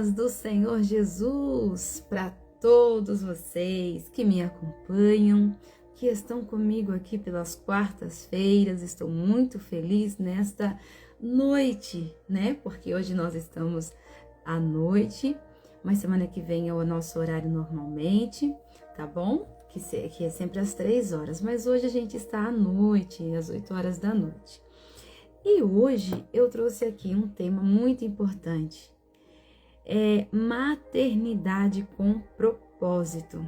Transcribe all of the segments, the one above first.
paz do Senhor Jesus para todos vocês que me acompanham, que estão comigo aqui pelas quartas-feiras. Estou muito feliz nesta noite, né? Porque hoje nós estamos à noite, mas semana que vem é o nosso horário normalmente, tá bom? Que é sempre às 3 horas, mas hoje a gente está à noite, às 8 horas da noite. E hoje eu trouxe aqui um tema muito importante, maternidade com propósito.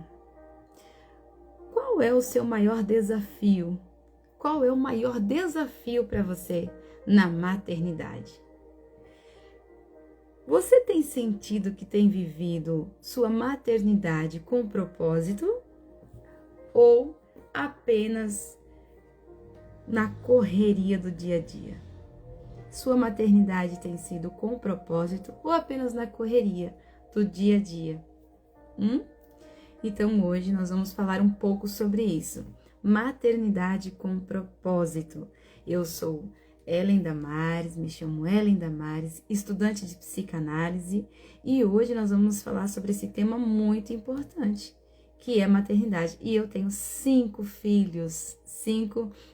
Qual é o seu maior desafio? Qual é o maior desafio para você na maternidade? Você tem sentido que tem vivido sua maternidade com propósito ou apenas na correria do dia a dia? Sua maternidade tem sido com propósito ou apenas na correria do dia a dia? Então hoje nós vamos falar um pouco sobre isso. Maternidade com propósito. Eu sou Ellen Damares, me chamo Ellen Damares, estudante de psicanálise, e hoje nós vamos falar sobre esse tema muito importante, que é maternidade. E eu tenho 5 filhos,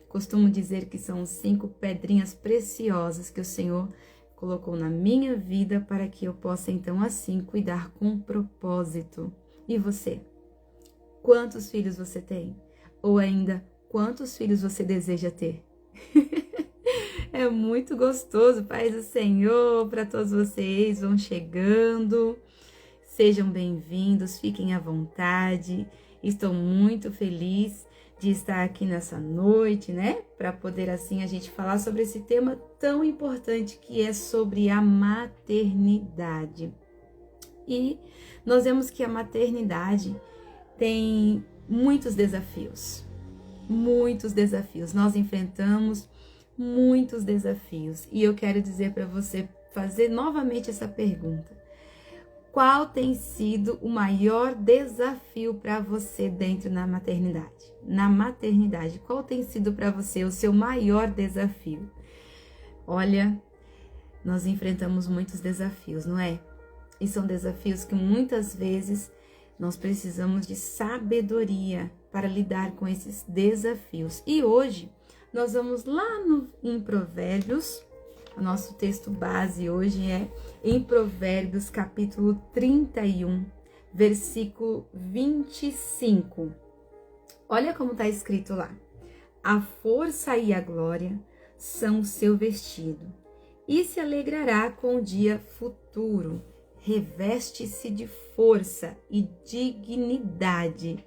costumo dizer que são 5 pedrinhas preciosas que o Senhor colocou na minha vida para que eu possa então assim cuidar com propósito. E você? Quantos filhos você tem? Ou ainda, quantos filhos você deseja ter? É muito gostoso, paz do Senhor, para todos vocês. Vão chegando, sejam bem-vindos, fiquem à vontade. Estou muito feliz de estar aqui nessa noite, né? Para poder assim a gente falar sobre esse tema tão importante que é sobre a maternidade. E nós vemos que a maternidade tem muitos desafios. Nós enfrentamos muitos desafios. E eu quero dizer para você, fazer novamente essa pergunta. Qual tem sido o maior desafio para você dentro da maternidade? Na maternidade, qual tem sido para você o seu maior desafio? Olha, nós enfrentamos muitos desafios, não é? E são desafios que muitas vezes nós precisamos de sabedoria para lidar com esses desafios. E hoje nós vamos lá em Provérbios. O nosso texto base hoje é em Provérbios, capítulo 31, versículo 25. Olha como está escrito lá. A força e a glória são o seu vestido, e se alegrará com o dia futuro. Reveste-se de força e dignidade,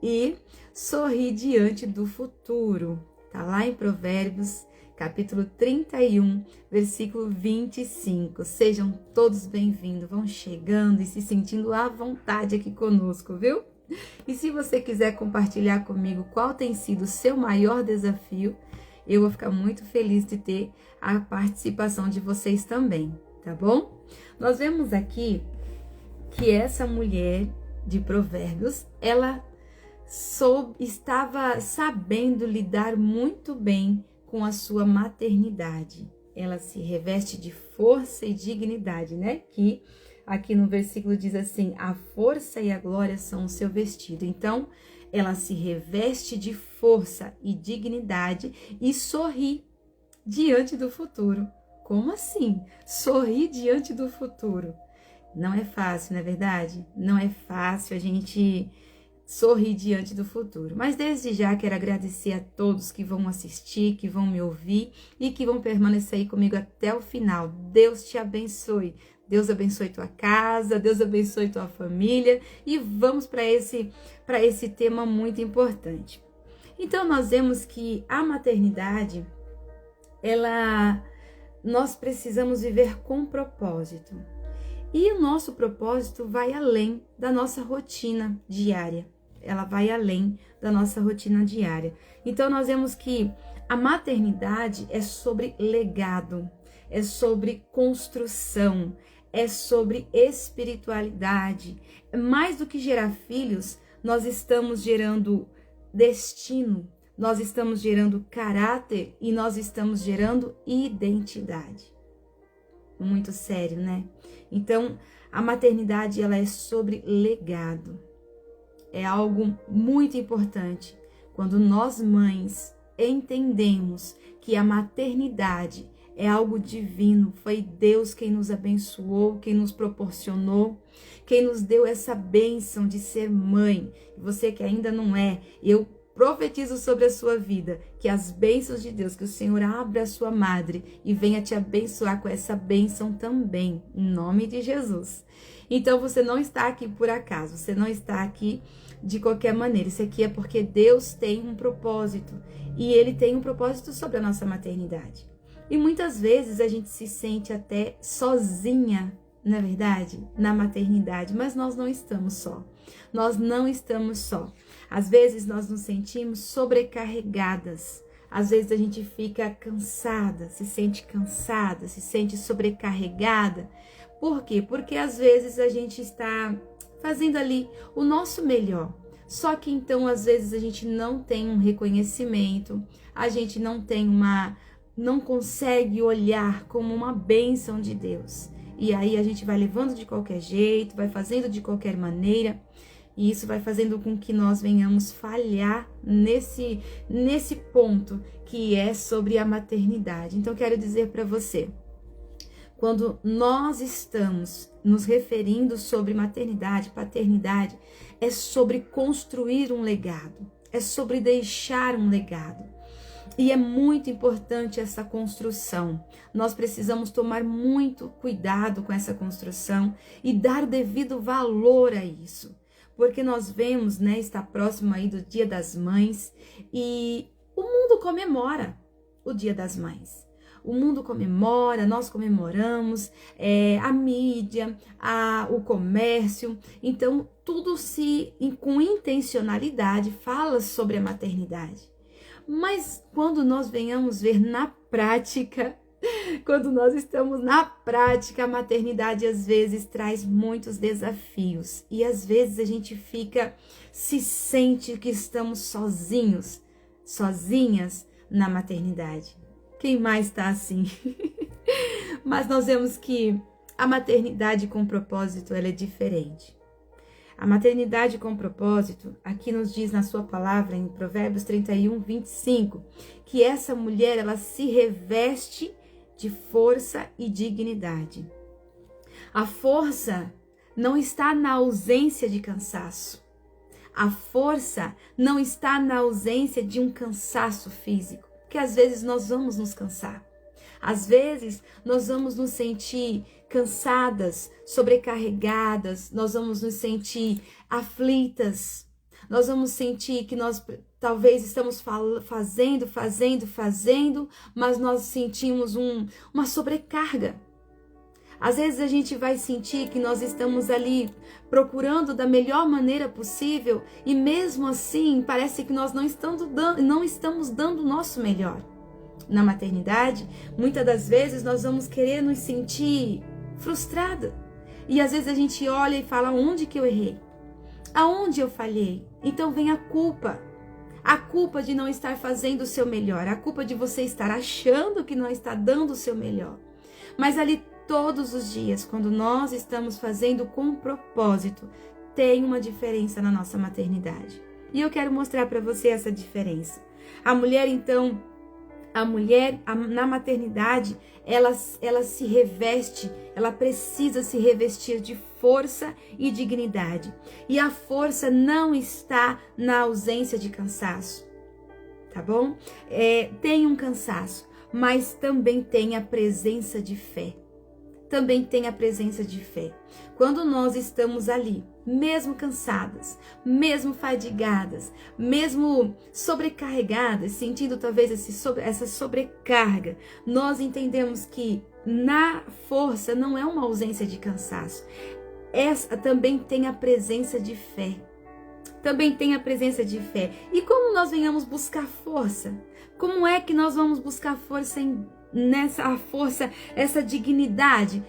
e sorri diante do futuro. Está lá em Provérbios, capítulo 31, versículo 25. Sejam todos bem-vindos, vão chegando e se sentindo à vontade aqui conosco, viu? E se você quiser compartilhar comigo qual tem sido o seu maior desafio, eu vou ficar muito feliz de ter a participação de vocês também, tá bom? Nós vemos aqui que essa mulher de Provérbios, ela estava sabendo lidar muito bem com a sua maternidade. Ela se reveste de força e dignidade, né? Que aqui no versículo diz assim, a força e a glória são o seu vestido. Então, ela se reveste de força e dignidade e sorri diante do futuro. Como assim? Sorrir diante do futuro. Não é fácil, não é verdade? Não é fácil a gente sorrir diante do futuro. Mas desde já quero agradecer a todos que vão assistir, que vão me ouvir e que vão permanecer aí comigo até o final. Deus te abençoe. Deus abençoe tua casa, Deus abençoe tua família. E vamos para esse tema muito importante. Então nós vemos que a maternidade, nós precisamos viver com propósito. E o nosso propósito vai além da nossa rotina diária. Ela vai além da nossa rotina diária. Então, nós vemos que a maternidade é sobre legado, é sobre construção, é sobre espiritualidade. Mais do que gerar filhos, nós estamos gerando destino, nós estamos gerando caráter e nós estamos gerando identidade. muito sério, né? Então, a maternidade, ela é sobre legado. É algo muito importante. Quando nós mães entendemos que a maternidade é algo divino, foi Deus quem nos abençoou, quem nos proporcionou, quem nos deu essa bênção de ser mãe. Você que ainda não é, eu profetizo sobre a sua vida que as bênçãos de Deus, que o Senhor abra a sua madre e venha te abençoar com essa bênção também, em nome de Jesus. Então você não está aqui por acaso, você não está aqui de qualquer maneira. Isso aqui é porque Deus tem um propósito e Ele tem um propósito sobre a nossa maternidade. E muitas vezes a gente se sente até sozinha, não é verdade? Na maternidade, mas nós não estamos só. Nós não estamos só. Às vezes nós nos sentimos sobrecarregadas. Às vezes a gente fica cansada, se sente sobrecarregada. Por quê? Porque às vezes a gente está fazendo ali o nosso melhor. Só que então às vezes a gente não tem um reconhecimento, a gente não consegue olhar como uma bênção de Deus. E aí a gente vai levando de qualquer jeito, vai fazendo de qualquer maneira. E isso vai fazendo com que nós venhamos falhar nesse ponto que é sobre a maternidade. Então, quero dizer para você, quando nós estamos nos referindo sobre maternidade, paternidade, é sobre construir um legado, é sobre deixar um legado. E é muito importante essa construção. Nós precisamos tomar muito cuidado com essa construção e dar o devido valor a isso. Porque nós vemos, né, está próximo aí do Dia das Mães e o mundo comemora o Dia das Mães. O mundo comemora, nós comemoramos, a mídia, o comércio. Então, tudo com intencionalidade fala sobre a maternidade. Mas quando nós venhamos ver na prática, quando nós estamos na prática, a maternidade às vezes traz muitos desafios. E às vezes a gente se sente que estamos sozinhos, sozinhas na maternidade. Quem mais está assim? Mas nós vemos que a maternidade com propósito, ela é diferente. A maternidade com propósito, aqui nos diz na sua palavra, em Provérbios 31, 25, que essa mulher, ela se reveste de força e dignidade. A força não está na ausência de cansaço. A força não está na ausência de um cansaço físico, porque às vezes nós vamos nos cansar. Às vezes nós vamos nos sentir cansadas, sobrecarregadas, nós vamos nos sentir aflitas, nós vamos sentir que nós talvez estamos fazendo, mas nós sentimos uma sobrecarga. Às vezes a gente vai sentir que nós estamos ali procurando da melhor maneira possível e mesmo assim parece que nós não estamos dando o nosso melhor. Na maternidade, muitas das vezes nós vamos querer nos sentir frustrada. E às vezes a gente olha e fala, onde que eu errei? Aonde eu falhei? Então vem a culpa de não estar fazendo o seu melhor, a culpa de você estar achando que não está dando o seu melhor. Mas ali todos os dias, quando nós estamos fazendo com propósito, tem uma diferença na nossa maternidade. E eu quero mostrar para você essa diferença. A mulher na maternidade, ela se reveste, ela precisa se revestir de força e dignidade. E a força não está na ausência de cansaço, tá bom? Tem um cansaço, mas também tem a presença de fé. Também tem a presença de fé. Quando nós estamos ali, mesmo cansadas, mesmo fadigadas, mesmo sobrecarregadas, sentindo talvez essa sobrecarga, nós entendemos que na força não é uma ausência de cansaço. Essa também tem a presença de fé. Também tem a presença de fé. E como nós venhamos buscar força? Como é que nós vamos buscar força nessa força, essa dignidade?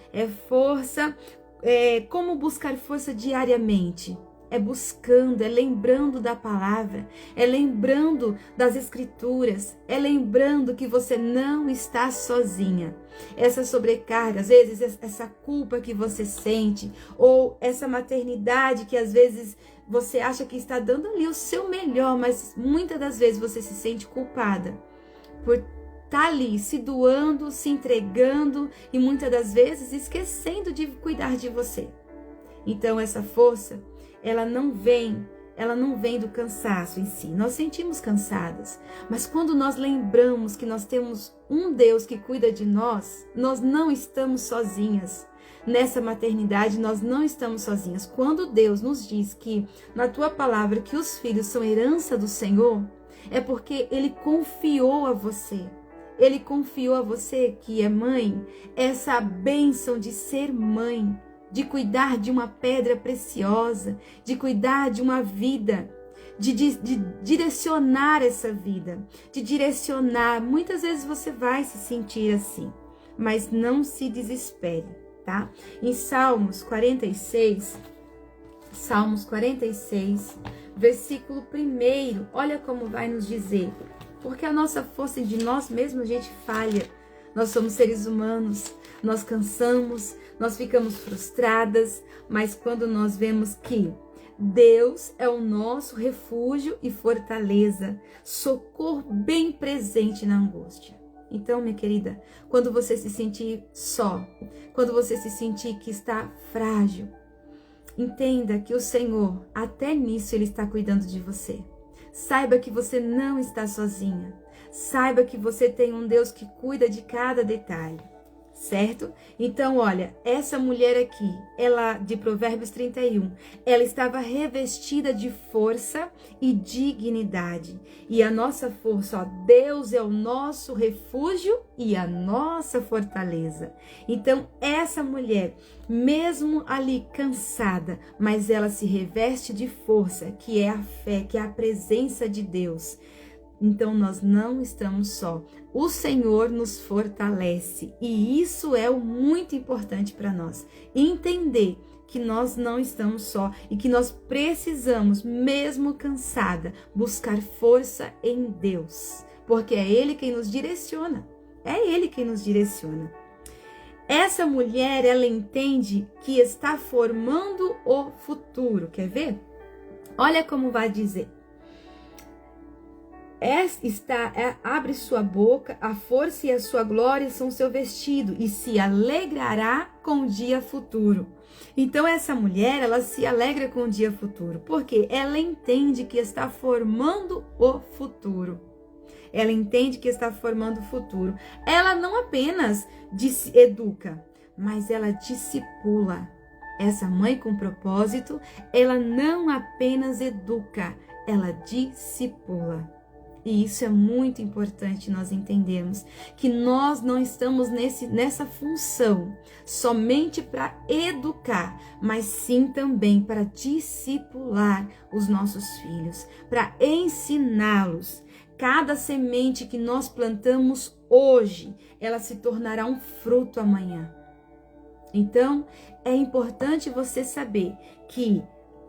Como buscar força diariamente? é buscando, é lembrando da palavra, é lembrando das escrituras, é lembrando que você não está sozinha. Essa sobrecarga, às vezes essa culpa que você sente, ou essa maternidade que às vezes você acha que está dando ali o seu melhor, mas muitas das vezes você se sente culpada por estar ali se doando, se entregando e muitas das vezes esquecendo de cuidar de você. Então essa força, ela não vem do cansaço em si. Nós sentimos cansadas, mas quando nós lembramos que nós temos um Deus que cuida de nós, nós não estamos sozinhas. Nessa maternidade, nós não estamos sozinhas. Quando Deus nos diz que, na tua palavra, que os filhos são herança do Senhor, é porque Ele confiou a você. Ele confiou a você que é mãe, essa bênção de ser mãe, de cuidar de uma pedra preciosa, de cuidar de uma vida, de direcionar essa vida, de direcionar. Muitas vezes você vai se sentir assim, mas não se desespere, tá? Em Salmos 46, versículo 1, olha como vai nos dizer. Porque a nossa força de nós mesmos a gente falha. Nós somos seres humanos, nós cansamos, nós ficamos frustradas, mas quando nós vemos que Deus é o nosso refúgio e fortaleza, socorro bem presente na angústia. Então, minha querida, quando você se sentir só, quando você se sentir que está frágil, entenda que o Senhor, até nisso, Ele está cuidando de você. Saiba que você não está sozinha. Saiba que você tem um Deus que cuida de cada detalhe, certo? Então, olha, essa mulher aqui, ela de Provérbios 31, ela estava revestida de força e dignidade. E a nossa força, ó, Deus é o nosso refúgio e a nossa fortaleza. Então, essa mulher, mesmo ali cansada, mas ela se reveste de força, que é a fé, que é a presença de Deus. Então, nós não estamos só. O Senhor nos fortalece. E isso é o muito importante para nós. Entender que nós não estamos só e que nós precisamos, mesmo cansada, buscar força em Deus. Porque é Ele quem nos direciona. É Ele quem nos direciona. Essa mulher, ela entende que está formando o futuro. Quer ver? Olha como vai dizer. Abre sua boca, a força e a sua glória são seu vestido, e se alegrará com o dia futuro. Então essa mulher, ela se alegra com o dia futuro, porque ela entende que está formando o futuro. Ela entende que está formando o futuro. Ela não apenas educa, mas ela discipula. Essa mãe com propósito, ela não apenas educa, ela discipula. E isso é muito importante nós entendermos, que nós não estamos nessa função somente para educar, mas sim também para discipular os nossos filhos, para ensiná-los. Cada semente que nós plantamos hoje, ela se tornará um fruto amanhã. Então, é importante você saber que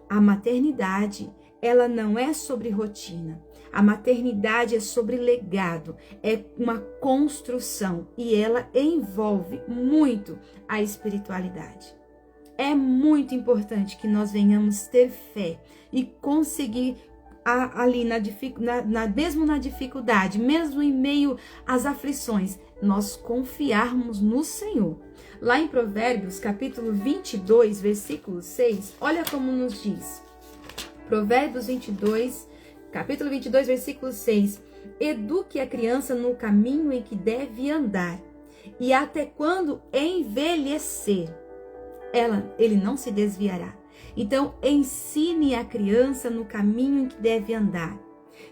a maternidade, ela não é sobre rotina. A maternidade é sobre legado, é uma construção e ela envolve muito a espiritualidade. É muito importante que nós venhamos ter fé e conseguir ali mesmo na dificuldade, mesmo em meio às aflições, nós confiarmos no Senhor. Lá em Provérbios, capítulo 22, versículo 6, olha como nos diz. Provérbios 22, capítulo 22, versículo 6. Eduque a criança no caminho em que deve andar, e até quando envelhecer, ele não se desviará. Então, ensine a criança no caminho em que deve andar.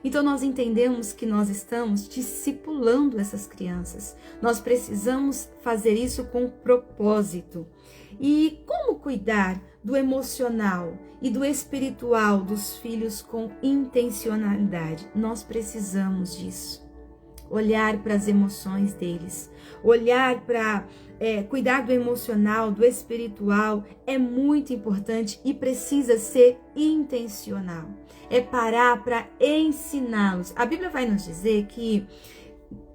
Então, nós entendemos que nós estamos discipulando essas crianças. Nós precisamos fazer isso com propósito. E como cuidar do emocional e do espiritual dos filhos com intencionalidade? Nós precisamos disso. olhar para as emoções deles, olhar para cuidar do emocional, do espiritual, é muito importante e precisa ser intencional. É parar para ensiná-los. A Bíblia vai nos dizer que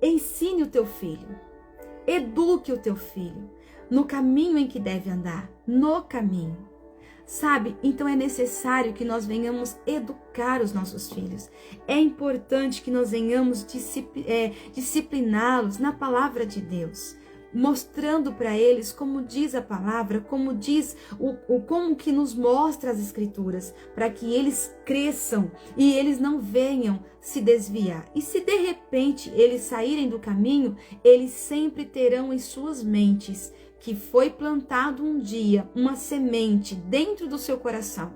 ensine o teu filho, eduque o teu filho no caminho em que deve andar, no caminho. Sabe? Então é necessário que nós venhamos educar os nossos filhos. É importante que nós venhamos discipliná-los na palavra de Deus, mostrando para eles como diz a palavra, como diz como que nos mostra as escrituras, para que eles cresçam e eles não venham se desviar. E se de repente eles saírem do caminho, eles sempre terão em suas mentes que foi plantado um dia uma semente dentro do seu coração.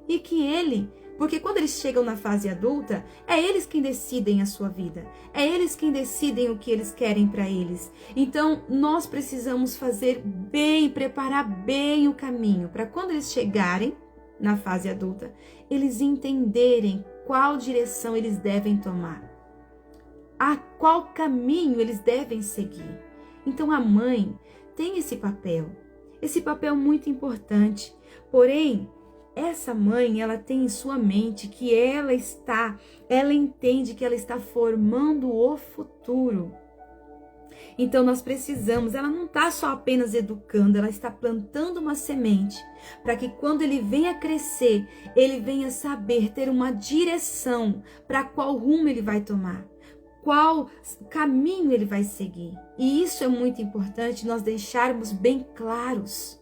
E que porque quando eles chegam na fase adulta, é eles quem decidem a sua vida. É eles quem decidem o que eles querem para eles. Então, nós precisamos fazer bem, preparar bem o caminho, para quando eles chegarem na fase adulta, eles entenderem qual direção eles devem tomar, a qual caminho eles devem seguir. Então, a mãe tem esse papel muito importante. Porém, essa mãe, ela tem em sua mente que ela entende que ela está formando o futuro. Então nós precisamos, ela não está só apenas educando, ela está plantando uma semente para que quando ele venha crescer, ele venha saber ter uma direção para qual rumo ele vai tomar, qual caminho ele vai seguir. E isso é muito importante nós deixarmos bem claros.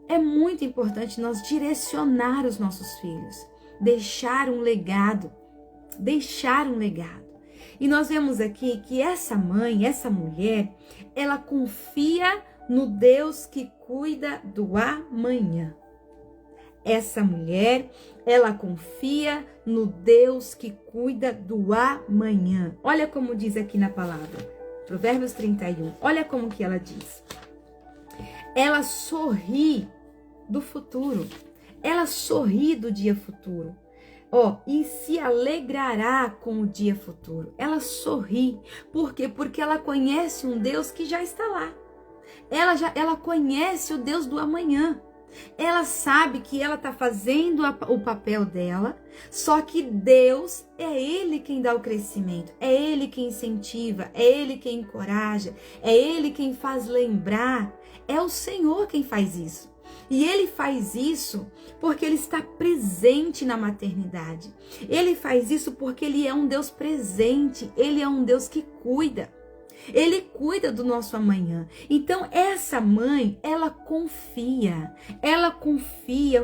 É muito importante nós direcionar os nossos filhos, deixar um legado. E nós vemos aqui que essa mãe, essa mulher, ela confia no Deus que cuida do amanhã. Essa mulher, ela confia no Deus que cuida do amanhã. Olha como diz aqui na palavra, Provérbios 31. Olha como que ela diz. Ela sorri do futuro. Ela sorri do dia futuro. E se alegrará com o dia futuro. Ela sorri. Por quê? Porque ela conhece um Deus que já está lá. Ela conhece o Deus do amanhã. Ela sabe que ela está fazendo o papel dela, só que Deus é Ele quem dá o crescimento, é Ele quem incentiva, é Ele quem encoraja, é Ele quem faz lembrar, é o Senhor quem faz isso. E Ele faz isso porque Ele está presente na maternidade. Ele faz isso porque Ele é um Deus presente, Ele é um Deus que cuida. Ele cuida do nosso amanhã. Então essa mãe, ela confia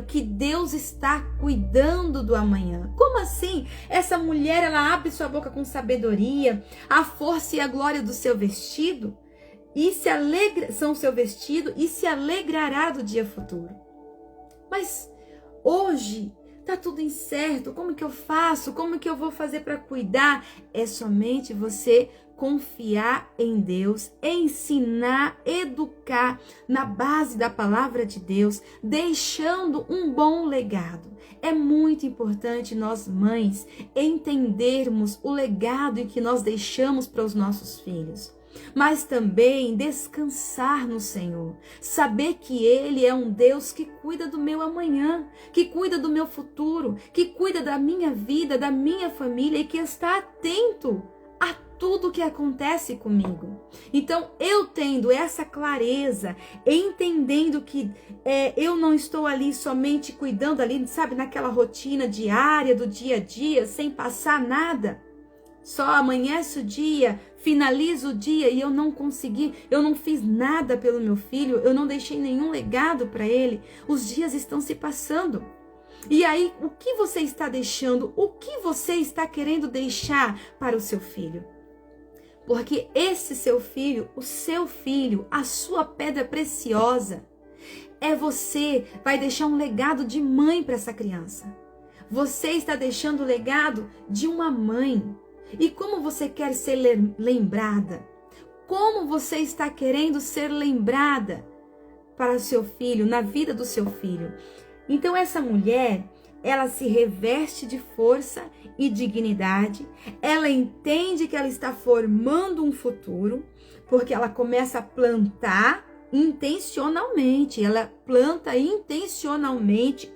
que Deus está cuidando do amanhã. Como assim? Essa mulher, ela abre sua boca com sabedoria, a força e a glória do seu vestido, e se alegrará do dia futuro. Mas hoje tá tudo incerto, como que eu faço? Como que eu vou fazer para cuidar? É somente você confiar em Deus, ensinar, educar na base da palavra de Deus, deixando um bom legado. É muito importante nós, mães, entendermos o legado que nós deixamos para os nossos filhos. Mas também descansar no Senhor, saber que Ele é um Deus que cuida do meu amanhã, que cuida do meu futuro, que cuida da minha vida, da minha família e que está atento a tudo que acontece comigo. Então, eu tendo essa clareza, entendendo que eu não estou ali somente cuidando ali, sabe, naquela rotina diária, do dia a dia, sem passar nada. Só amanhece o dia, finaliza o dia e eu não fiz nada pelo meu filho, eu não deixei nenhum legado para ele. Os dias estão se passando. E aí, o que você está deixando? O que você está querendo deixar para o seu filho? Porque esse seu filho, o seu filho, a sua pedra preciosa, você vai deixar um legado de mãe para essa criança. Você está deixando o legado de uma mãe. E como você quer ser lembrada? Como você está querendo ser lembrada para o seu filho, na vida do seu filho? Então essa mulher, ela se reveste de força e dignidade, ela entende que ela está formando um futuro, porque ela começa a plantar intencionalmente, ela planta intencionalmente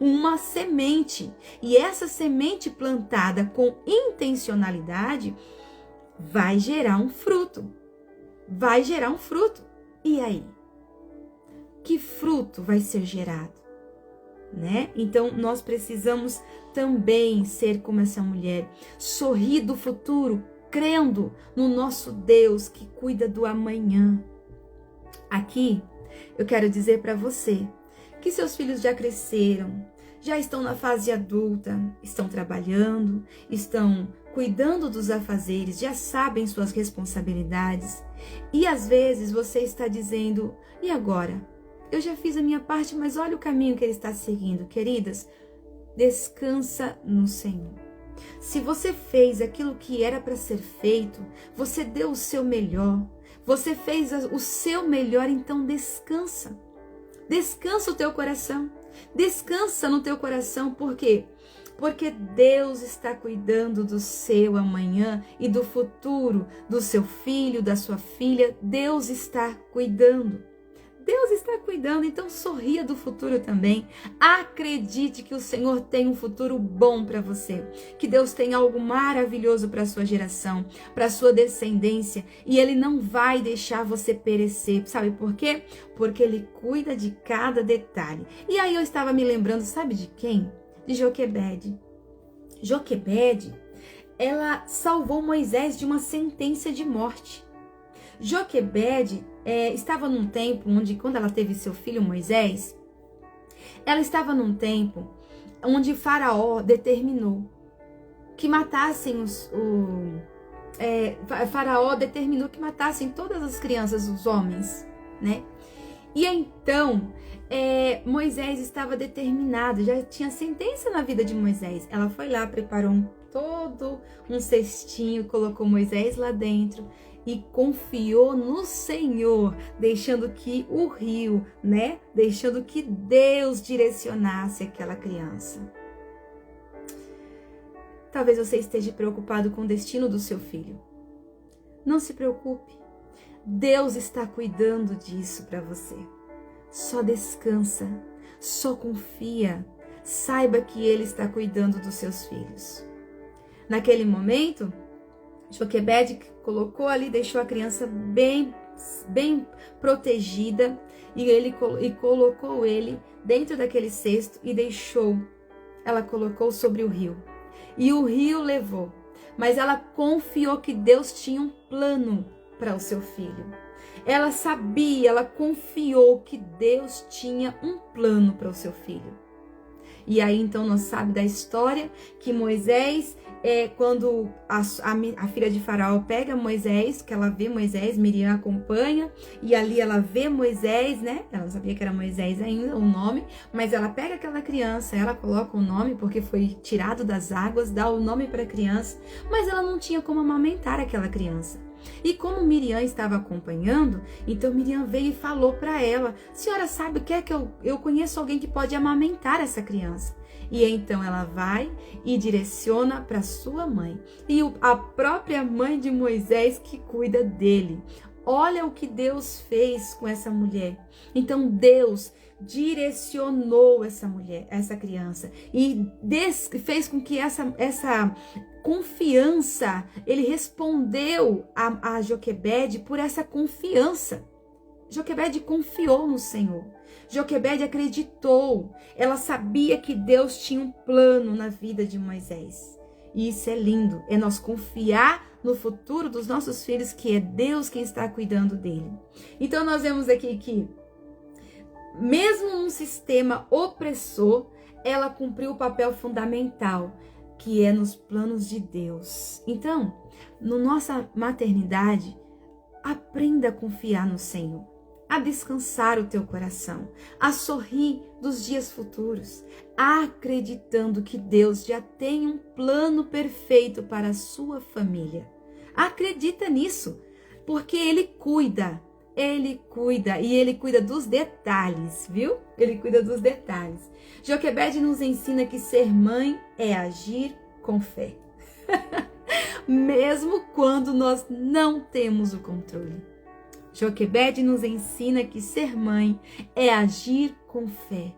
uma semente, e essa semente plantada com intencionalidade vai gerar um fruto, e aí? Que fruto vai ser gerado? Né? Então nós precisamos também ser como essa mulher, sorrir do futuro, crendo no nosso Deus que cuida do amanhã. Aqui eu quero dizer para você que seus filhos já cresceram, já estão na fase adulta, estão trabalhando, estão cuidando dos afazeres, já sabem suas responsabilidades, e às vezes você está dizendo: e agora? Eu já fiz a minha parte, mas olha o caminho que ele está seguindo. Queridas, descansa no Senhor. Se você fez aquilo que era para ser feito, você deu o seu melhor, você fez o seu melhor, então descansa. Descansa o teu coração. Descansa no teu coração, por quê? Porque Deus está cuidando do seu amanhã e do futuro do seu filho, da sua filha. Deus está cuidando. Deus está cuidando, então sorria do futuro também. Acredite que o Senhor tem um futuro bom para você, que Deus tem algo maravilhoso para a sua geração, para a sua descendência, e Ele não vai deixar você perecer. Sabe por quê? Porque Ele cuida de cada detalhe. E aí eu estava me lembrando, sabe de quem? De Joquebede. Joquebede, ela salvou Moisés de uma sentença de morte. Joquebede estava num tempo onde, quando ela teve seu filho Moisés, ela estava num tempo onde Faraó determinou que matassem Faraó determinou que matassem todas as crianças, os homens, né? E então Moisés estava determinado, já tinha sentença na vida de Moisés. Ela foi lá, preparou todo um cestinho, colocou Moisés lá dentro e confiou no Senhor, deixando que o rio, né? Deixando que Deus direcionasse aquela criança. Talvez você esteja preocupado com o destino do seu filho. Não se preocupe. Deus está cuidando disso para você. Só descansa, só confia. Saiba que Ele está cuidando dos seus filhos. Naquele momento, Joquebede colocou ali, deixou a criança bem protegida e colocou ele dentro daquele cesto e ela colocou sobre o rio. E o rio levou, mas ela confiou que Deus tinha um plano para o seu filho. Ela sabia, ela confiou que Deus tinha um plano para o seu filho. E aí então nós sabemos da história que Moisés, quando a filha de Faraó pega Moisés, que ela vê Moisés, Miriam acompanha, e ali ela vê Moisés, né? Ela não sabia que era Moisés ainda, o nome, mas ela pega aquela criança, ela coloca o nome, porque foi tirado das águas, dá o nome para a criança, mas ela não tinha como amamentar aquela criança. E como Miriam estava acompanhando, então Miriam veio e falou para ela: senhora, sabe o que é que eu conheço alguém que pode amamentar essa criança? E então ela vai e direciona para sua mãe. E a própria mãe de Moisés que cuida dele. Olha o que Deus fez com essa mulher. Então Deus direcionou essa mulher, essa criança, e fez com que essa confiança, ele respondeu a Joquebede por essa confiança. Joquebede confiou no Senhor. Joquebede acreditou. Ela sabia que Deus tinha um plano na vida de Moisés. E isso é lindo. É nós confiar no futuro dos nossos filhos, que é Deus quem está cuidando dele. Então nós vemos aqui que, mesmo num sistema opressor, ela cumpriu o papel fundamental, que é nos planos de Deus. Então, na nossa maternidade, aprenda a confiar no Senhor, a descansar o teu coração, a sorrir dos dias futuros, acreditando que Deus já tem um plano perfeito para a sua família. Acredita nisso, porque Ele cuida. Ele cuida, e Ele cuida dos detalhes, viu? Ele cuida dos detalhes. Joquebede nos ensina que ser mãe é agir com fé. Mesmo quando nós não temos o controle. Joquebede nos ensina que ser mãe é agir com fé,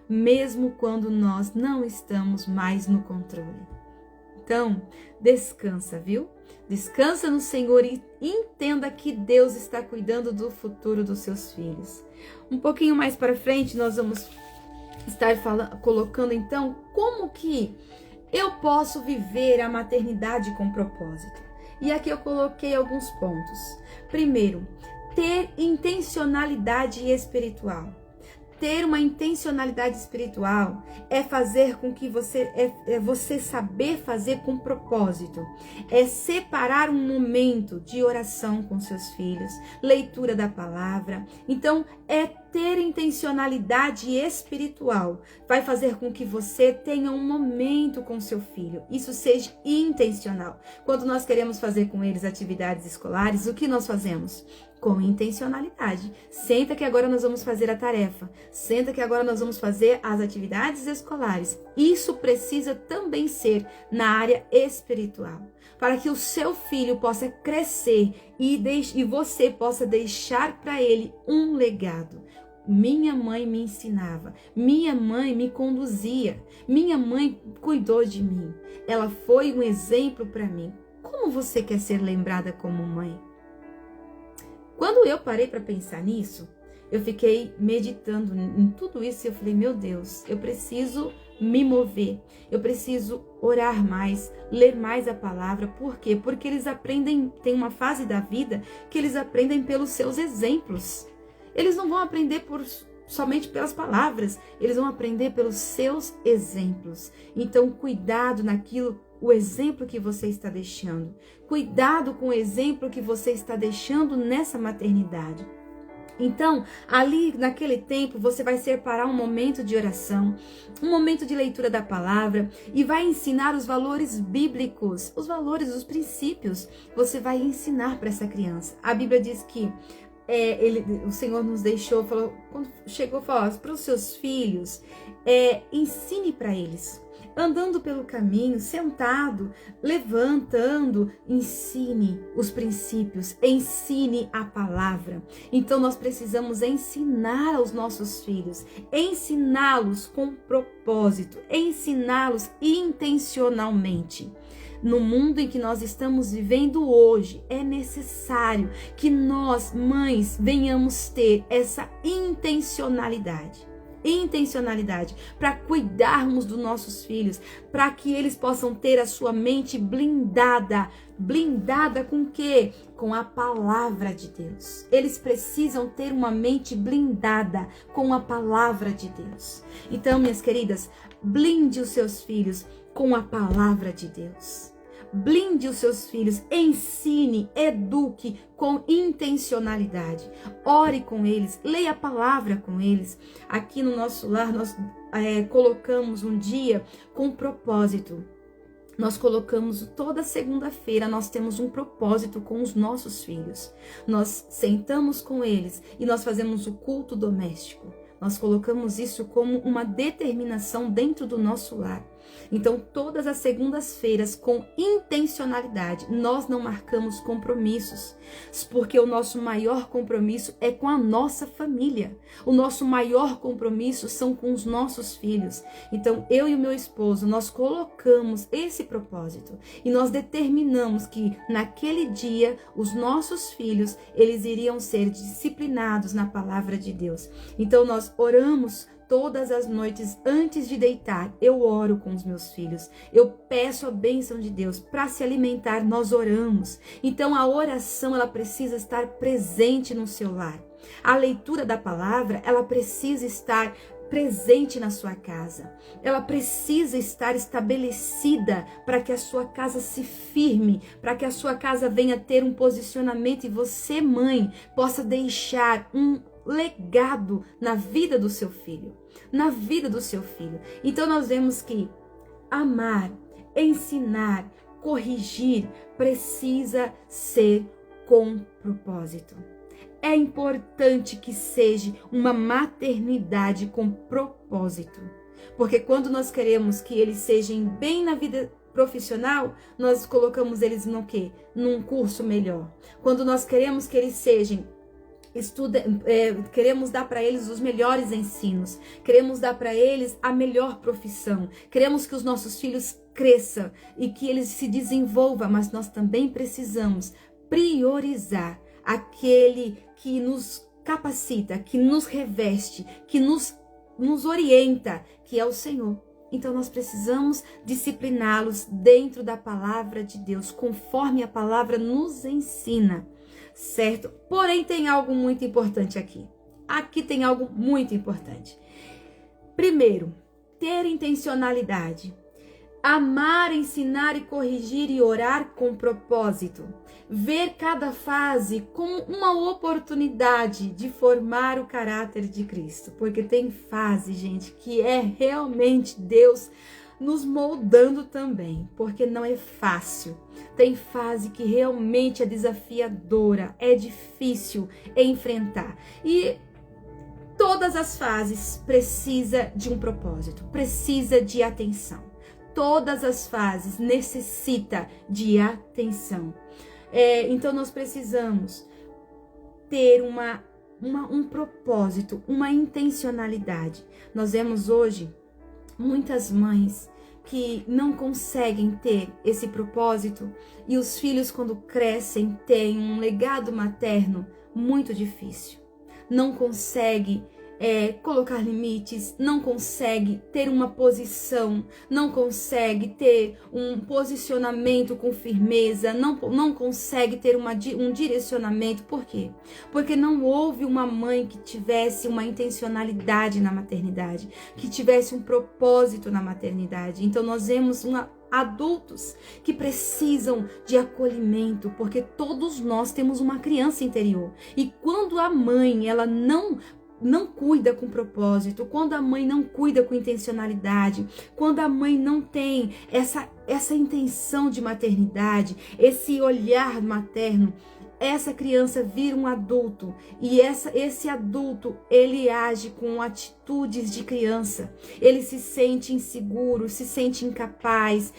mesmo quando nós não estamos mais no controle. Então, descansa, viu? Descansa no Senhor e entenda que Deus está cuidando do futuro dos seus filhos. Um pouquinho mais para frente, nós vamos estar colocando então como que eu posso viver a maternidade com propósito. E aqui eu coloquei alguns pontos. Primeiro, ter intencionalidade espiritual. Ter uma intencionalidade espiritual é fazer com que você saber fazer com propósito. É separar um momento de oração com seus filhos, leitura da palavra. Então, é ter intencionalidade espiritual. Vai fazer com que você tenha um momento com seu filho. Isso seja intencional. Quando nós queremos fazer com eles atividades escolares, o que nós fazemos? Com intencionalidade. Senta que agora nós vamos fazer a tarefa. Senta que agora nós vamos fazer as atividades escolares. Isso precisa também ser na área espiritual. Para que o seu filho possa crescer e você possa deixar para ele um legado. Minha mãe me ensinava, minha mãe me conduzia, minha mãe cuidou de mim. Ela foi um exemplo para mim. Como você quer ser lembrada como mãe? Quando eu parei para pensar nisso, eu fiquei meditando em tudo isso e eu falei, meu Deus, eu preciso me mover, eu preciso orar mais, ler mais a palavra. Por quê? Porque eles aprendem, tem uma fase da vida que eles aprendem pelos seus exemplos. Eles não vão aprender somente pelas palavras, eles vão aprender pelos seus exemplos. Então, cuidado naquilo, o exemplo que você está deixando. Cuidado com o exemplo que você está deixando nessa maternidade. Então, ali naquele tempo, você vai separar um momento de oração, um momento de leitura da palavra e vai ensinar os valores bíblicos, os valores, os princípios. Você vai ensinar para essa criança. A Bíblia diz que o Senhor nos deixou, falou, quando chegou, falou para os seus filhos, ensine para eles. Andando pelo caminho, sentado, levantando, ensine os princípios, ensine a palavra. Então nós precisamos ensinar aos nossos filhos, ensiná-los com propósito, ensiná-los intencionalmente. No mundo em que nós estamos vivendo hoje, é necessário que nós, mães, venhamos ter essa intencionalidade para cuidarmos dos nossos filhos, para que eles possam ter a sua mente blindada com o quê? Com a palavra de Deus. Eles precisam ter uma mente blindada com a palavra de Deus. Então, minhas queridas, blinde os seus filhos com a palavra de Deus. Blinde os seus filhos, ensine, eduque com intencionalidade. Ore com eles, leia a palavra com eles. Aqui no nosso lar, nós colocamos um dia com propósito. Nós colocamos toda segunda-feira, nós temos um propósito com os nossos filhos. Nós sentamos com eles e nós fazemos o culto doméstico. Nós colocamos isso como uma determinação dentro do nosso lar. Então, todas as segundas-feiras, com intencionalidade, nós não marcamos compromissos, porque o nosso maior compromisso é com a nossa família. O nosso maior compromisso são com os nossos filhos. Então, eu e o meu esposo, nós colocamos esse propósito e nós determinamos que naquele dia, os nossos filhos, eles iriam ser disciplinados na palavra de Deus. Então, nós oramos todas as noites antes de deitar. Eu oro com os meus filhos. Eu peço a bênção de Deus para se alimentar. Nós oramos. Então a oração, ela precisa estar presente no seu lar. A leitura da palavra, ela precisa estar presente na sua casa. Ela precisa estar estabelecida para que a sua casa se firme, para que a sua casa venha ter um posicionamento e você, mãe, possa deixar um legado na vida do seu filho, na vida do seu filho. Então nós vemos que amar, ensinar, corrigir precisa ser com propósito. é importante que seja uma maternidade com propósito. Porque quando nós queremos que eles sejam bem na vida profissional, nós colocamos eles no quê? Num curso melhor. Quando nós queremos que eles sejam queremos dar para eles os melhores ensinos, queremos dar para eles a melhor profissão, queremos que os nossos filhos cresçam e que eles se desenvolvam, mas nós também precisamos priorizar aquele que nos capacita, que nos reveste, que nos orienta, que é o Senhor. Então nós precisamos discipliná-los dentro da palavra de Deus, conforme a palavra nos ensina, certo? Porém tem algo muito importante aqui. Aqui tem algo muito importante. Primeiro, ter intencionalidade. Amar, ensinar e corrigir e orar com propósito. Ver cada fase como uma oportunidade de formar o caráter de Cristo. Porque tem fase, gente, que é realmente Deus nos moldando também. Porque não é fácil. Tem fase que realmente é desafiadora, é difícil enfrentar. E todas as fases precisam de um propósito, precisa de atenção. Todas as fases necessitam de atenção. Então nós precisamos ter um propósito, uma intencionalidade. Nós vemos hoje muitas mães que não conseguem ter esse propósito e os filhos, quando crescem, têm um legado materno muito difícil. Não consegue colocar limites, não consegue ter uma posição, não consegue ter um posicionamento com firmeza, não consegue ter um direcionamento. Por quê? Porque não houve uma mãe que tivesse uma intencionalidade na maternidade, que tivesse um propósito na maternidade. Então nós vemos adultos que precisam de acolhimento, porque todos nós temos uma criança interior. E quando a mãe ela não cuida com propósito, quando a mãe não cuida com intencionalidade, quando a mãe não tem essa intenção de maternidade, esse olhar materno, essa criança vira um adulto e esse adulto ele age com atitudes de criança. Ele se sente inseguro, se sente incapaz,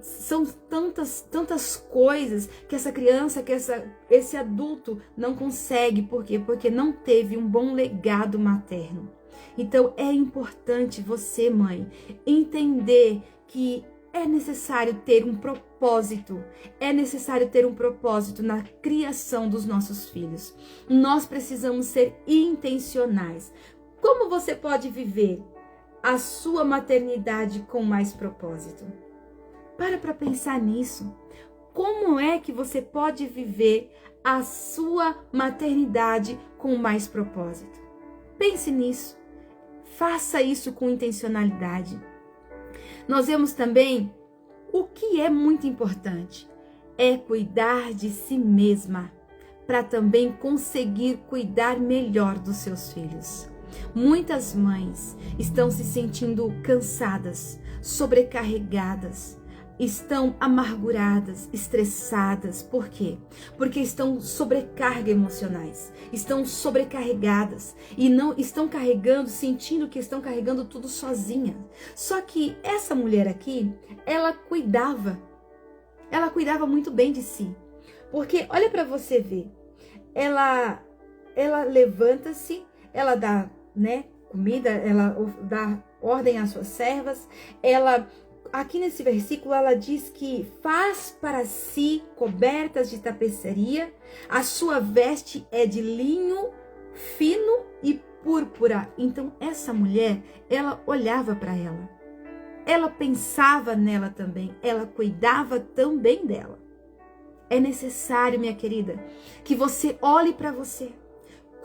são tantas coisas que essa criança, esse adulto não consegue. Por quê? Porque não teve um bom legado materno. Então é importante você, mãe, entender que é necessário ter um propósito. É necessário ter um propósito na criação dos nossos filhos. Nós precisamos ser intencionais. Como você pode viver a sua maternidade com mais propósito? Para pensar nisso. Como é que você pode viver a sua maternidade com mais propósito? Pense nisso. Faça isso com intencionalidade. Nós vemos também o que é muito importante, é cuidar de si mesma, para também conseguir cuidar melhor dos seus filhos. Muitas mães estão se sentindo cansadas, sobrecarregadas, estão amarguradas, estressadas. Por quê? Porque estão sobrecarga emocionais, estão sobrecarregadas e não estão carregando, sentindo que estão carregando tudo sozinha. Só que essa mulher aqui, ela cuidava muito bem de si. Porque olha para você ver, ela levanta-se, ela dá, comida, ela dá ordem às suas servas, aqui nesse versículo ela diz que faz para si cobertas de tapeçaria, a sua veste é de linho fino e púrpura. Então essa mulher, ela olhava para ela pensava nela também, ela cuidava também dela. É necessário, minha querida, que você olhe para você.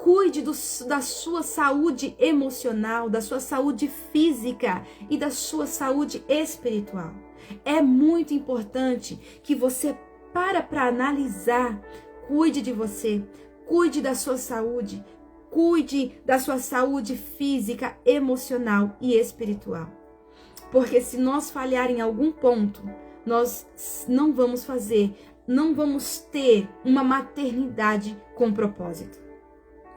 Cuide da sua saúde emocional, da sua saúde física e da sua saúde espiritual. É muito importante que você para analisar, cuide de você, cuide da sua saúde, cuide da sua saúde física, emocional e espiritual. Porque se nós falhar em algum ponto, nós não vamos fazer não vamos ter uma maternidade com propósito.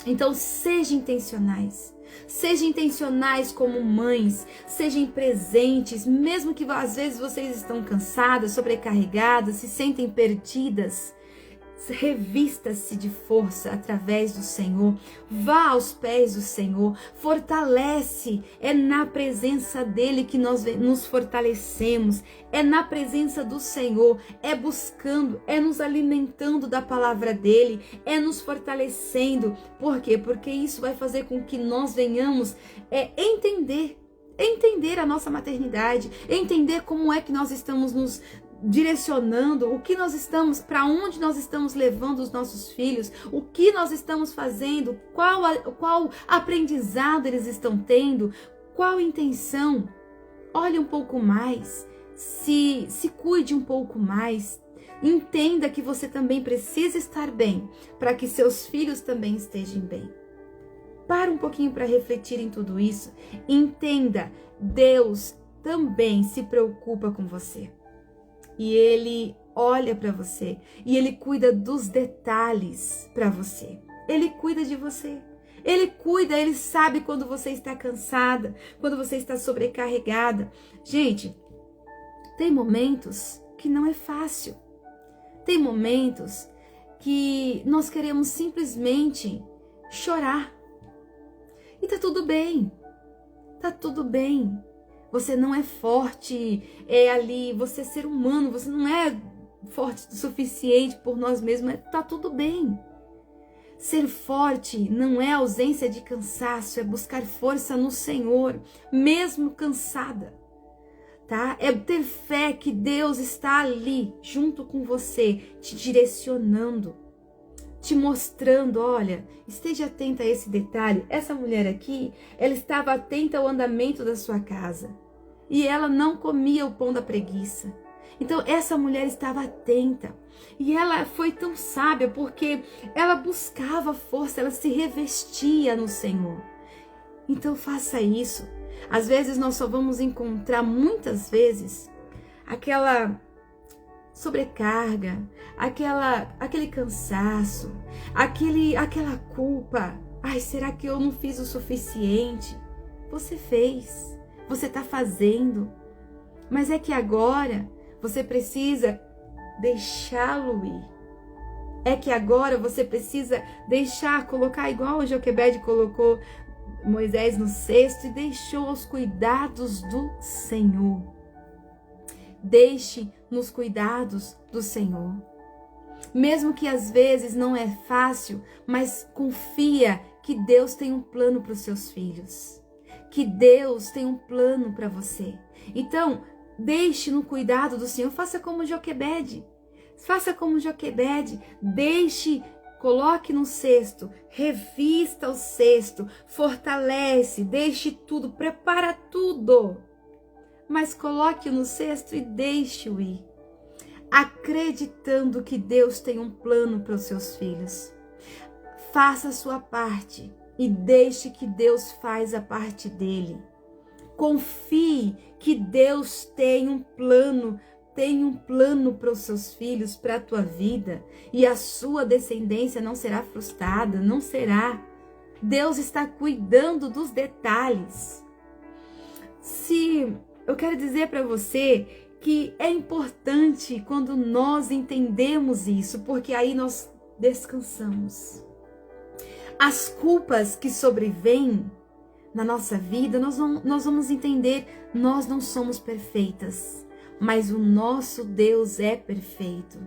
Então, sejam intencionais. Sejam intencionais como mães, sejam presentes, mesmo que às vezes vocês estão cansadas, sobrecarregadas, se sentem perdidas. Revista-se de força através do Senhor, vá aos pés do Senhor, fortalece, é na presença dele que nós nos fortalecemos, é na presença do Senhor, é buscando, é nos alimentando da palavra dele, é nos fortalecendo. Por quê? Porque isso vai fazer com que nós venhamos entender a nossa maternidade, entender como é que nós estamos nos direcionando, o que nós estamos, para onde nós estamos levando os nossos filhos, o que nós estamos fazendo, qual aprendizado eles estão tendo, qual intenção. Olhe um pouco mais, se cuide um pouco mais, entenda que você também precisa estar bem, para que seus filhos também estejam bem. Para um pouquinho para refletir em tudo isso, entenda, Deus também se preocupa com você. E Ele olha para você e Ele cuida dos detalhes para você. Ele cuida de você. Ele cuida, Ele sabe quando você está cansada, quando você está sobrecarregada. Gente, tem momentos que não é fácil. Tem momentos que nós queremos simplesmente chorar. E tá tudo bem. Tá tudo bem. Você não é forte, você é ser humano, você não é forte o suficiente por nós mesmos, tá tudo bem. Ser forte não é ausência de cansaço, é buscar força no Senhor, mesmo cansada, tá? É ter fé que Deus está ali, junto com você, te direcionando, te mostrando, olha, esteja atenta a esse detalhe. Essa mulher aqui, ela estava atenta ao andamento da sua casa. E ela não comia o pão da preguiça. Então essa mulher estava atenta. E ela foi tão sábia porque ela buscava força, ela se revestia no Senhor. Então faça isso. Às vezes nós só vamos encontrar, muitas vezes, aquela sobrecarga, aquele cansaço, aquela culpa. Ai, será que eu não fiz o suficiente? Você fez, você está fazendo, mas é que agora você precisa deixá-lo ir. É que agora você precisa colocar igual o Joquebede colocou Moisés no cesto e deixou aos cuidados do Senhor. Deixe nos cuidados do Senhor. Mesmo que às vezes não é fácil, mas confia que Deus tem um plano para os seus filhos. Que Deus tem um plano para você. Então, deixe no cuidado do Senhor. Faça como Joquebede. Faça como Joquebede. Coloque no cesto. Revista o cesto. Fortalece. Deixe tudo. Prepara tudo. Mas coloque-o no cesto e deixe-o ir, acreditando que Deus tem um plano para os seus filhos. Faça a sua parte e deixe que Deus faz a parte dele. Confie que Deus tem um plano para os seus filhos, para a tua vida, e a sua descendência não será frustrada, não será. Deus está cuidando dos detalhes. Eu quero dizer para você que é importante quando nós entendemos isso, porque aí nós descansamos. As culpas que sobrevêm na nossa vida, nós vamos entender, nós não somos perfeitas, mas o nosso Deus é perfeito.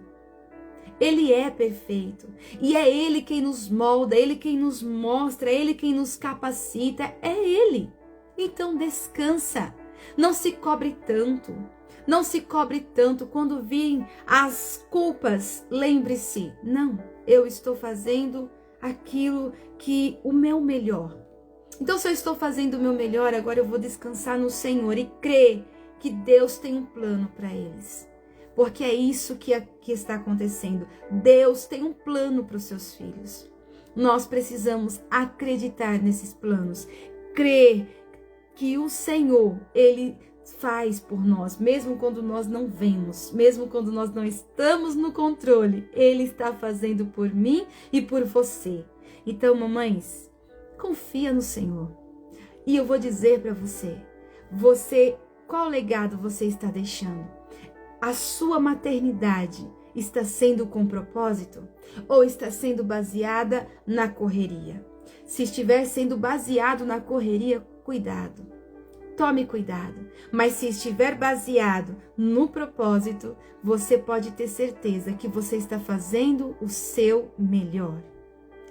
Ele é perfeito. E é Ele quem nos molda, é Ele quem nos mostra, é Ele quem nos capacita, é Ele. Então descansa. Não se cobre tanto. Não se cobre tanto. Quando virem as culpas, lembre-se, não, eu estou fazendo aquilo que o meu melhor. Então, se eu estou fazendo o meu melhor, agora eu vou descansar no Senhor e crer que Deus tem um plano para eles. Porque é isso que está acontecendo. Deus tem um plano para os seus filhos. Nós precisamos acreditar nesses planos, crer que o Senhor, Ele faz por nós, mesmo quando nós não vemos, mesmo quando nós não estamos no controle. Ele está fazendo por mim e por você. Então, mamães, confia no Senhor. E eu vou dizer para você, qual legado você está deixando? A sua maternidade está sendo com propósito ou está sendo baseada na correria? Se estiver sendo baseado na correria, cuidado. Tome cuidado. Mas se estiver baseado no propósito, você pode ter certeza que você está fazendo o seu melhor.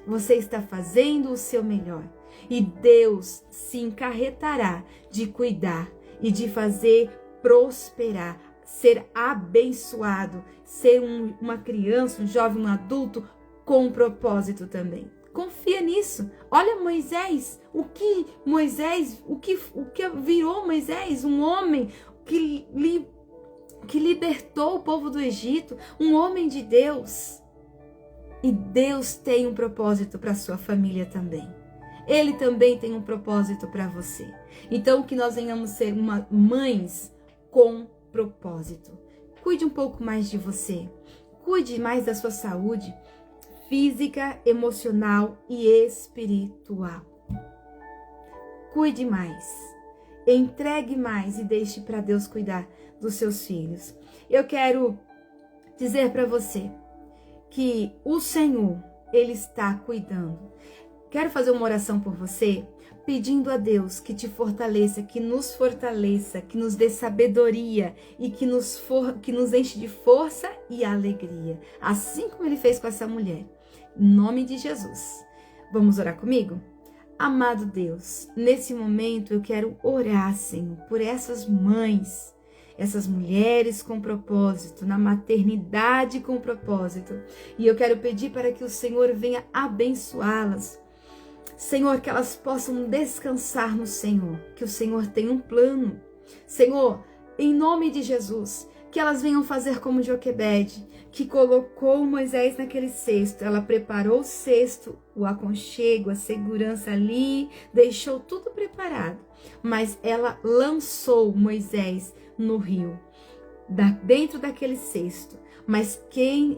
Você está fazendo o seu melhor. E Deus se encarretará de cuidar e de fazer prosperar, ser abençoado, ser uma criança, um jovem, um adulto com propósito também. Confia nisso. Olha Moisés, o que virou Moisés, um homem que libertou o povo do Egito, um homem de Deus. E Deus tem um propósito para a sua família também. Ele também tem um propósito para você. Então, que nós venhamos ser mães com propósito. Cuide um pouco mais de você. Cuide mais da sua saúde física, emocional e espiritual. Cuide mais. Entregue mais e deixe para Deus cuidar dos seus filhos. Eu quero dizer para você que o Senhor, Ele está cuidando. Quero fazer uma oração por você, pedindo a Deus que te fortaleça, que nos dê sabedoria e que nos enche de força e alegria, assim como Ele fez com essa mulher. Em nome de Jesus. Vamos orar comigo? Amado Deus, nesse momento eu quero orar, Senhor, por essas mães, essas mulheres com propósito, na maternidade com propósito. E eu quero pedir para que o Senhor venha abençoá-las. Senhor, que elas possam descansar no Senhor, que o Senhor tem um plano. Senhor, em nome de Jesus, que elas venham fazer como Joquebede, que colocou Moisés naquele cesto. Ela preparou o cesto, o aconchego, a segurança ali, deixou tudo preparado. Mas ela lançou Moisés no rio, dentro daquele cesto. Mas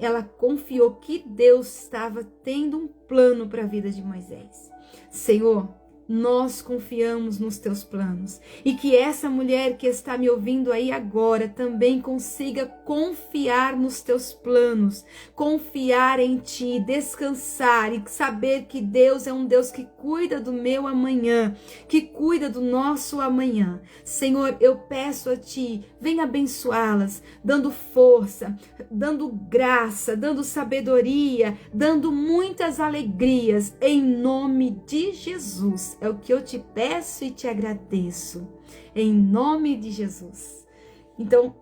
ela confiou que Deus estava tendo um plano para a vida de Moisés. Senhor, nós confiamos nos teus planos e que essa mulher que está me ouvindo aí agora também consiga confiar nos teus planos, confiar em ti, descansar e saber que Deus é um Deus que cuida do meu amanhã, que cuida do nosso amanhã. Senhor, eu peço a ti, venha abençoá-las, dando força, dando graça, dando sabedoria, dando muitas alegrias, em nome de Jesus. É o que eu te peço e te agradeço, em nome de Jesus. Então,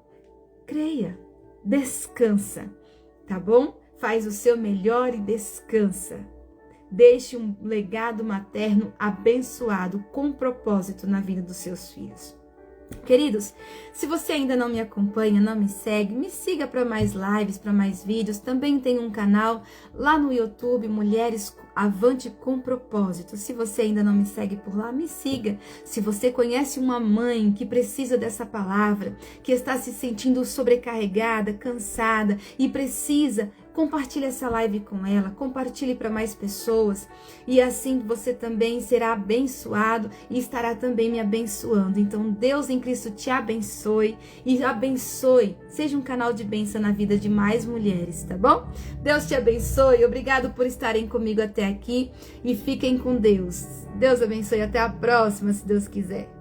creia, descansa, tá bom? Faz o seu melhor e descansa. Deixe um legado materno abençoado, com propósito na vida dos seus filhos. Queridos, se você ainda não me acompanha, não me segue, me siga para mais lives, para mais vídeos. Também tem um canal lá no YouTube, Mulheres Avante com Propósito. Se você ainda não me segue por lá, me siga. Se você conhece uma mãe que precisa dessa palavra, que está se sentindo sobrecarregada, cansada e precisa, compartilhe essa live com ela, compartilhe para mais pessoas e assim você também será abençoado e estará também me abençoando. Então Deus em Cristo te abençoe e abençoe, seja um canal de bênção na vida de mais mulheres, tá bom? Deus te abençoe, obrigado por estarem comigo até aqui e fiquem com Deus. Deus abençoe, até a próxima, se Deus quiser.